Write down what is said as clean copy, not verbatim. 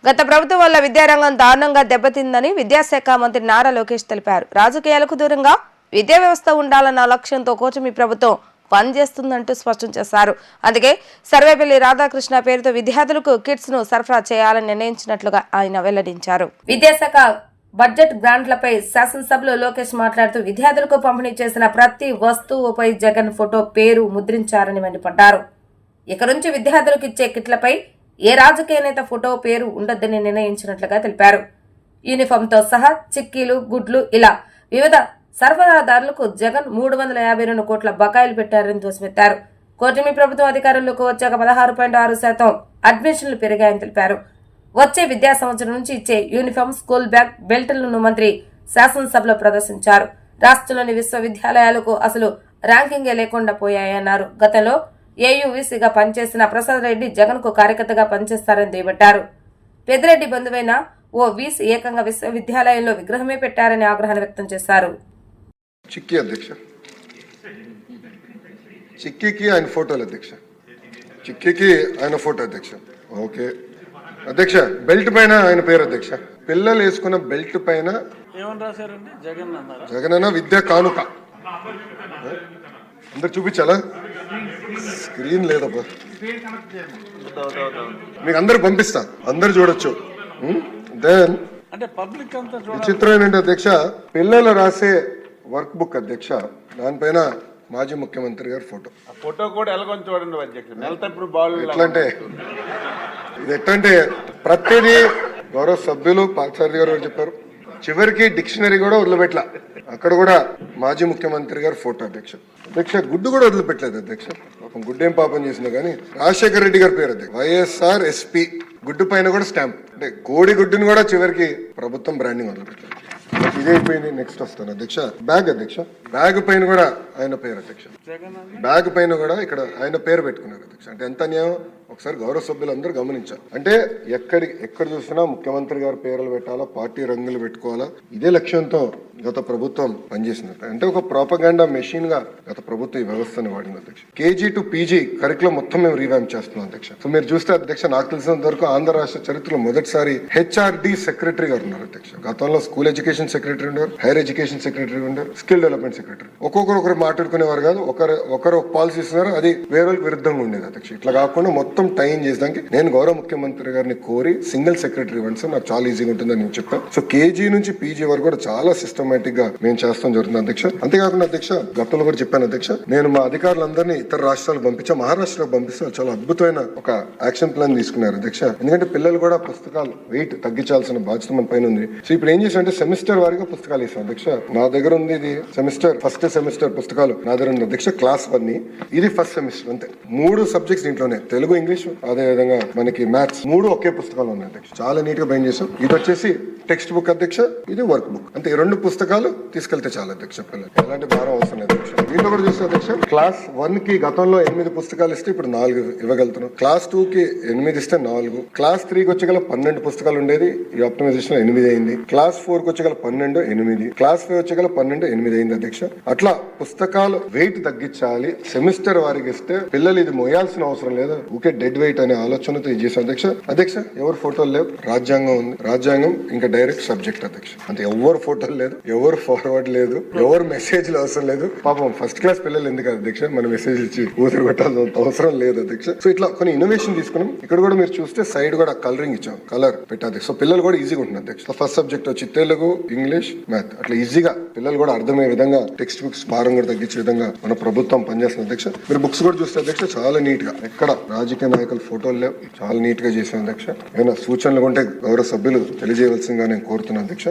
గత ప్రభుత్వం వల్ల విద్యారంగం దారుణంగా దెబ్బతిందని విద్యాశాఖ మంత్రి నారా లోకేష్ తెలిపారు. రాజకీయాలకు దూరంగా విద్యా వ్యవస్థ ఉండాలన్న లక్ష్యంతో కూటమి ప్రభుత్వం పనిచేస్తుందంటూ స్పష్టం చేశారు. అందుకే సర్వేపల్లి రాధాకృష్ణ పేరుతో విద్యార్థులకు కిట్స్ ను సరఫరా చేయాలని నిర్ణయించినట్లుగా ఆయన వెల్లడించారు. విద్యాశాఖ బడ్జెట్ గ్రాంట్లపై శాసనసభలో లోకేష్ మాట్లాడుతూ విద్యార్థులకు పంపిణీ చేసిన ప్రతి వస్తువుపై జగన్ ఫోటో పేరు ముద్రించారని మండిపడ్డారు. ఇక నుంచి విద్యార్థులకు ఇచ్చే కిట్లపై ఏ రాజకీయ నేత ఫోటో పేరు ఉండొద్దని నిర్ణయించినట్లుగా తెలిపారు. యూనిఫామ్తో సహా చిక్కీలు, గుడ్లు ఇలా వివిధ సరఫరాదారులకు జగన్ 352 కోట్ల బకాయిలు పెట్టారని ధ్వజమెత్తారు. కూటమి ప్రభుత్వం అధికారంలోకి వచ్చాక 16.6% అడ్మిషన్లు పెరిగాయని తెలిపారు. వచ్చే విద్యా సంవత్సరం నుంచి ఇచ్చే యూనిఫామ్, స్కూల్ బ్యాగ్, బెల్టులను మంత్రి శాసనసభలో ప్రదర్శించారు. రాష్ట్రంలోని విశ్వవిద్యాలయాలకు అసలు ర్యాంకింగే లేకుండా పోయాయన్నారు. గతంలో ఏయూవీసీగా పనిచేసిన ప్రసాద్ రెడ్డి జగన్ కు కార్యకర్తగా పనిచేస్తారని దుయ్యబట్టారు. పెద్దిరెడ్డి బంధువైన ఓ వీసీ ఏకంగా విశ్వవిద్యాలయంలో విగ్రహమే పెట్టారని ఆగ్రహాన్ని వ్యక్తం చేశారు. చిక్కీ అధ్యక్ష, చిక్కీకి ఆయన ఫోటోలు అధ్యక్ష, చిక్కీకి ఆయన ఫోటో అధ్యక్ష. ఓకే అధ్యక్ష, బెల్ట్ పైన ఆయన పేరు అధ్యక్ష. పిల్లలు వేసుకున్న బెల్ట్ పైన జగన్ అన్న విద్యా కానుక. అందరు చూపించాలా? స్క్రీన్ లేదబ్బా, మీకు అందరు పంపిస్తా, అందరు చూడొచ్చు. దెన్ విచిత్రం ఏంటంటే అధ్యక్ష, పిల్లలు రాసే వర్క్ బుక్ అధ్యక్ష, దానిపైన మాజీ ముఖ్యమంత్రి గారి ఫోటో. ఫోటో కూడా ఎలాగొని చూడండి అధ్యక్ష. ఎట్లంటే ప్రతిదీ గౌరవ సభ్యులు పార్థసారథి గారు చెప్పారు, చివరికి డిక్షనరీ కూడా వదిలిపెట్ల, అక్కడ కూడా మాజీ ముఖ్యమంత్రి గారు ఫోటో అధ్యక్ష. అధ్యక్ష గుడ్డు కూడా వదిలిపెట్టలేదు అధ్యక్ష, పాపం గుడ్డేం పాపం చేసినా కానీ రాజశేఖర రెడ్డి గారి పేరు అధ్యక్ష, వైఎస్ఆర్ ఎస్పీ. గుడ్డు పైన కూడా స్టాంప్, అంటే కోడి గుడ్డుని కూడా చివరికి ప్రభుత్వం బ్రాండింగ్ వదిలిపెట్టారు. ఇదే అయిపోయింది. నెక్స్ట్ వస్తాను అధ్యక్ష, బ్యాగ్ అధ్యక్ష, బ్యాగ్ పైన కూడా ఆయన పేరు అధ్యక్ష, బ్యాగ్ పైన కూడా ఇక్కడ ఆయన పేరు పెట్టుకున్నారు అధ్యక్ష. అంటే ఎంత అన్యాయం ఒకసారి గౌరవ సభ్యులందరూ గమనించాలి. అంటే ఎక్కడ చూసినా ముఖ్యమంత్రి గారి పేర్లు పెట్టాలా, పార్టీ రంగులు పెట్టుకోవాలా, ఇదే లక్ష్యంతో గత ప్రభుత్వం పనిచేసినట్టు. అంటే ఒక ప్రోపగాండా మెషిన్ గా గత ప్రభుత్వం ఈ వ్యవస్థను వాడింది అధ్యక్ష. కేజీ టు పీజీ కరికులం మొత్తం మేము రీవ్యాంప్ చేస్తున్నాం అధ్యక్ష. సో మీరు చూస్తే అధ్యక్ష, నాకు తెలిసినంత వరకు ఆంధ్ర రాష్ట్ర చరిత్రలో మొదటిసారి హెచ్ఆర్డి సెక్రటరీ గారు ఉన్నారు అధ్యక్ష. గతంలో స్కూల్ ఎడ్యుకేషన్ సెక్రటరీ ఉన్నారు, హైయర్ ఎడ్యుకేషన్ సెక్రటరీ ఉన్నారు, స్కిల్ డెవలప్మెంట్ సెక్రటరీ. ఒకరు మాట్లాడుకునేవారు కాదు, ఒకరు పాలసీ ఇస్తున్నారు, అది వేరే విరుద్ధంగా ఉండేది అధ్యక్ష. ఇట్లా కాకుండా మొత్తం టైం చేసేదానికి నేను గౌరవ ముఖ్యమంత్రి గారిని కోరి సింగిల్ సెక్రటరీ ఇవ్వండి సార్, నాకు చాలా ఈజీగా ఉంటుందని నేను చెప్పాను. సో కేజీ నుంచి పీజీ వరకు కూడా చాలా సిస్టమేటిక్ గా మేము చేస్తాం జరుగుతుంది అధ్యక్ష. అంతేకాకుండా అధ్యక్ష, గతంలో కూడా చెప్పాను అధ్యక్ష, నేను మా అధికారులందరినీ ఇతర రాష్ట్రాలకు పంపించా, మహారాష్ట్రకు పంపిస్తే చాలా అద్భుతమైన ఒక యాక్షన్ ప్లాన్ తీసుకున్నారు అధ్యక్ష. ఎందుకంటే పిల్లలు కూడా పుస్తకాలు వెయిట్ తగ్గించాల్సిన బాధ్యత మన పైన ఉంది. సో ఇప్పుడు ఏం చేశారంటే సెమిస్టర్ వారిగా పుస్తకాలు ఇస్తాం అధ్యక్ష. నా దగ్గర ఉంది ఇది ఫస్ట్ సెమిస్టర్ పుస్తకాలు నా దగ్గర ఉంది అధ్యక్ష. క్లాస్ 1 ఇది ఫస్ట్ సెమిస్టర్, అంతే 3 సబ్జెక్ట్స్ దీంట్లోనే, తెలుగు, ఇంగ్లీష్, అదే విధంగా మనకి మ్యాథ్స్, 3 ఒకే పుస్తకాలు ఉన్నాయి అధ్యక్ష. చాలా నీట్ గా బైండ్ చేసాం. ఇది వచ్చేసి టెక్స్ట్ బుక్ అధ్యక్ష, ఇది వర్క్ బుక్, అంతే. 2 పుస్తకాలు తీసుకెళ్తే చాలా అధ్యక్ష, పిల్లలు ఎలాంటి భారం అవసరం లేదు అధ్యక్ష. దీంట్లో కూడా చూస్తే అధ్యక్ష, క్లాస్ 1 కి గతంలో 8 పుస్తకాలు ఇస్తే ఇప్పుడు 4 ఇవ్వగలుగుతున్నాం. క్లాస్ 2 కి 8 ఇస్తే 4, క్లాస్ 3 కి వచ్చేగల 12 పుస్తకాలు ఉండేది, ఈ ఆప్టిమైజేషన్ 8 అయింది. క్లాస్ 4 కి వచ్చేగల 12, 8, క్లాస్ 5 వచ్చేగల 12, 8 అయింది అధ్యక్ష. అట్లా పుస్తకాలు వెయిట్ తగ్గించాలి, సెమిస్టర్ వారికి ఇస్తే పిల్లలు ఇది మోయాల్సిన అవసరం లేదు, ఊకే డెడ్ వెయిట్ అనే ఆలోచనతో ఇది చేశాం అధ్యక్ష. అధ్యక్ష ఎవరు ఫోటోలు లేవు, రాజ్యాంగం ఉంది, రాజ్యాంగం ఇంకా డైరెక్ట్ సబ్జెక్ట్ అధ్యక్ష. అంటే ఎవరు ఫోటోలు లేదు, ఎవరు ఫార్వర్డ్ లేదు, ఎవరు మెసేజ్లు అవసరం లేదు. పాపం ఫస్ట్ క్లాస్ పిల్లలు ఎందుకు అధ్యక్ష మన మెసేజ్ ఇచ్చి ఊపిరి కొట్టాల్సిన అవసరం లేదు అధ్యక్ష. సో ఇట్లా కొన్ని ఇన్నోవేషన్ తీసుకున్నాం. ఇక్కడ కూడా మీరు చూస్తే సైడ్ కూడా కలరింగ్ ఇచ్చాం, కలర్ పెట్టాలి. సో పిల్లలు కూడా ఈజీగా ఉంటుంది అధ్యక్ష. ఫస్ట్ సబ్జెక్ట్ వచ్చి తెలుగు, ఇంగ్లీష్, మ్యాథ్, అట్లా ఈజీగా పిల్లలు కూడా అర్థమయ్యే విధంగా టెక్స్ట్ బుక్స్ భారం కూడా తగ్గించే విధంగా మన ప్రభుత్వం పనిచేస్తుంది అధ్యక్ష. మీరు బుక్స్ కూడా చూస్తే అధ్యక్ష చాలా నీట్ గా, ఎక్కడ రాజకీయ నాయకుల ఫోటోలు లేవు, చాలా నీట్ గా చేసాం అధ్యక్ష. ఏమైనా సూచనలు ఉంటే గౌరవ సభ్యులు తెలియజేయవలసిందిగా నేను కోరుతున్నాను అధ్యక్ష.